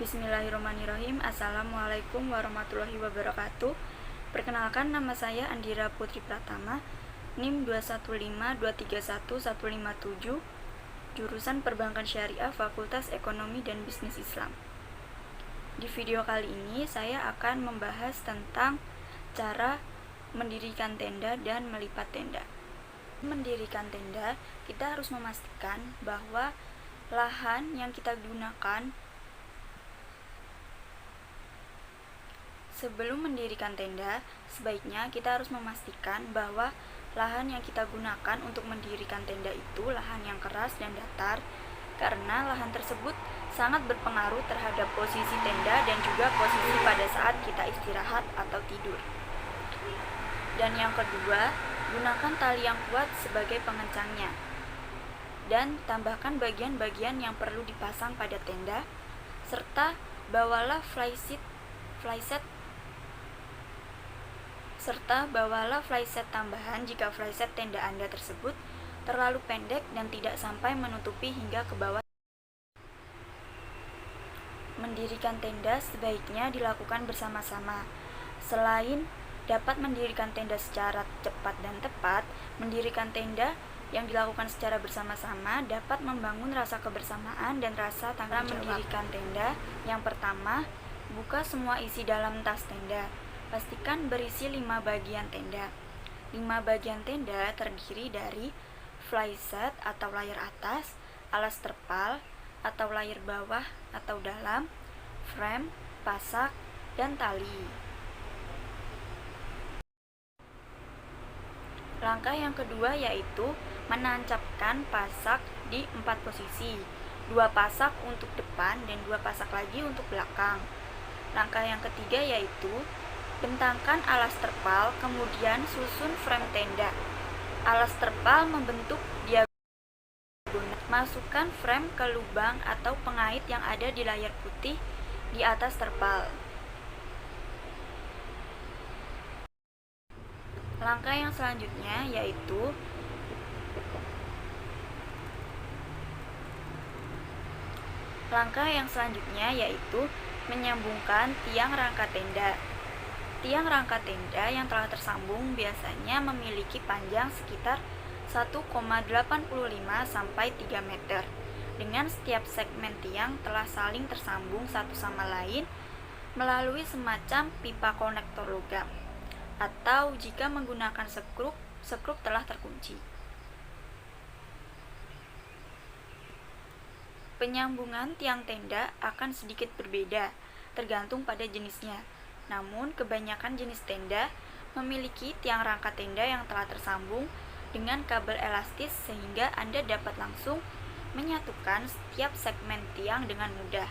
Bismillahirrahmanirrahim. Assalamualaikum warahmatullahi wabarakatuh. Perkenalkan, nama saya Andira Putri Pratama, NIM 215231157, jurusan Perbankan Syariah, Fakultas Ekonomi dan Bisnis Islam. Di video kali ini saya akan membahas tentang cara mendirikan tenda dan melipat tenda. Mendirikan tenda, kita harus memastikan bahwa lahan yang kita gunakan sebelum mendirikan tenda, sebaiknya kita harus memastikan bahwa lahan yang kita gunakan untuk mendirikan tenda itu lahan yang keras dan datar, karena lahan tersebut sangat berpengaruh terhadap posisi tenda dan juga posisi pada saat kita istirahat atau tidur. Dan yang kedua, gunakan tali yang kuat sebagai pengencangnya. Dan tambahkan bagian-bagian yang perlu dipasang pada tenda, serta bawalah flyset tambahan jika flyset tenda Anda tersebut terlalu pendek dan tidak sampai menutupi hingga ke bawah. Mendirikan tenda sebaiknya dilakukan bersama-sama. Selain dapat mendirikan tenda secara cepat dan tepat, mendirikan tenda yang dilakukan secara bersama-sama dapat membangun rasa kebersamaan dan rasa tanggung jawab. Mendirikan tenda, yang pertama, buka semua isi dalam tas tenda. Pastikan berisi 5 bagian tenda. 5 bagian tenda terdiri dari flyset atau layar atas, alas terpal atau layar bawah atau dalam, frame, pasak, dan tali. Langkah yang kedua yaitu menancapkan pasak di 4 posisi, 2 pasak untuk depan dan 2 pasak lagi untuk belakang. Langkah yang ketiga yaitu bentangkan alas terpal, kemudian susun frame tenda. Alas terpal membentuk diagonal. Masukkan frame ke lubang atau pengait yang ada di layar putih di atas terpal. Langkah yang selanjutnya yaitu menyambungkan tiang rangka tenda. Tiang rangka tenda yang telah tersambung biasanya memiliki panjang sekitar 1,85 sampai 3 meter. Dengan setiap segmen tiang telah saling tersambung satu sama lain melalui semacam pipa konektor logam, atau jika menggunakan skrup telah terkunci. Penyambungan tiang tenda akan sedikit berbeda tergantung pada jenisnya. Namun, kebanyakan jenis tenda memiliki tiang rangka tenda yang telah tersambung dengan kabel elastis sehingga Anda dapat langsung menyatukan setiap segmen tiang dengan mudah.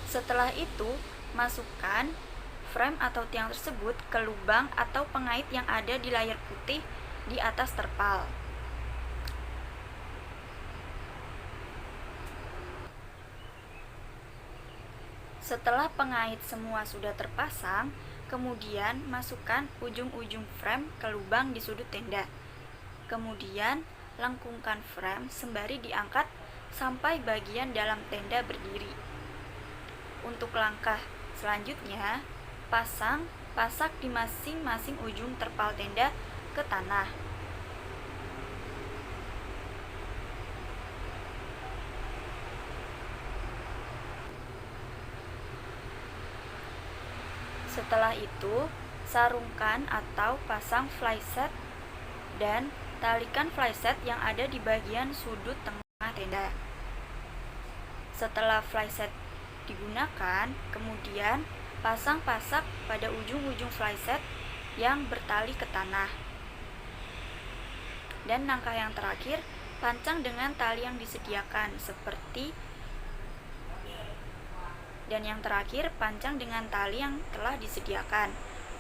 Setelah itu, masukkan frame atau tiang tersebut ke lubang atau pengait yang ada di layar putih di atas terpal. Setelah pengait semua sudah terpasang, kemudian masukkan ujung-ujung frame ke lubang di sudut tenda. Kemudian lengkungkan frame sembari diangkat sampai bagian dalam tenda berdiri. Untuk langkah selanjutnya, pasak di masing-masing ujung terpal tenda ke tanah. Setelah itu, sarungkan atau pasang flyset dan talikan flyset yang ada di bagian sudut tengah tenda. Setelah flyset digunakan, kemudian pasang pasak pada ujung-ujung flyset yang bertali ke tanah. Dan langkah yang terakhir, pancang dengan tali yang disediakan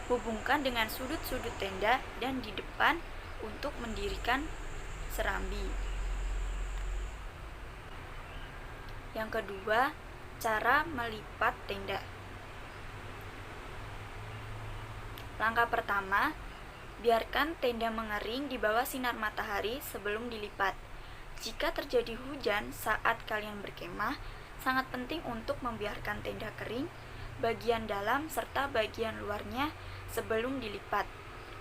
Hubungkan dengan sudut-sudut tenda dan di depan untuk mendirikan serambi. Yang kedua, cara melipat tenda. Langkah pertama, biarkan tenda mengering di bawah sinar matahari sebelum dilipat. Jika terjadi hujan saat kalian berkemah, Sangat penting untuk membiarkan tenda kering, bagian dalam serta bagian luarnya sebelum dilipat.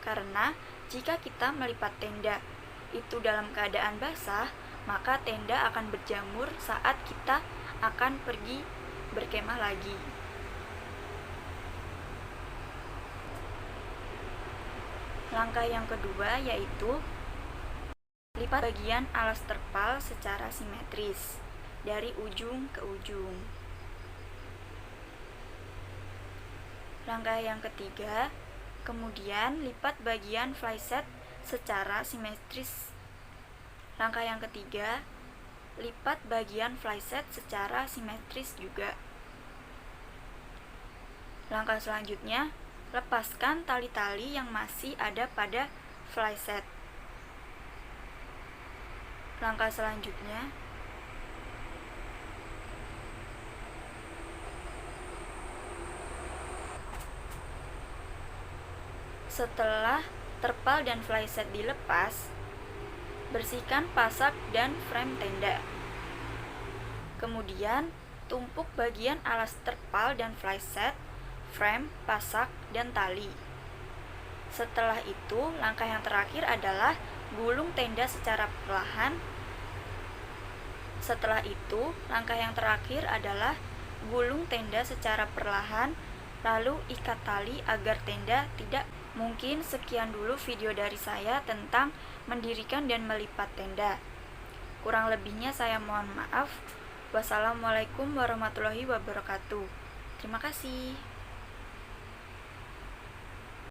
Karena jika kita melipat tenda itu dalam keadaan basah, maka tenda akan berjamur saat kita akan pergi berkemah lagi. Langkah yang kedua yaitu lipat bagian alas terpal secara simetris dari ujung ke ujung. Langkah yang ketiga, kemudian lipat bagian flysheet secara simetris. Langkah yang ketiga, lipat bagian flysheet secara simetris juga. Langkah selanjutnya, lepaskan tali-tali yang masih ada pada flysheet. Langkah selanjutnya, setelah terpal dan flysheet dilepas, bersihkan pasak dan frame tenda. Kemudian, tumpuk bagian alas terpal dan flysheet, frame, pasak, dan tali. Setelah itu, langkah yang terakhir adalah gulung tenda secara perlahan. Setelah itu, langkah yang terakhir adalah gulung tenda secara perlahan, lalu ikat tali agar tenda tidak. Mungkin sekian dulu video dari saya tentang mendirikan dan melipat tenda. Kurang lebihnya saya mohon maaf. Wassalamualaikum warahmatullahi wabarakatuh. Terima kasih.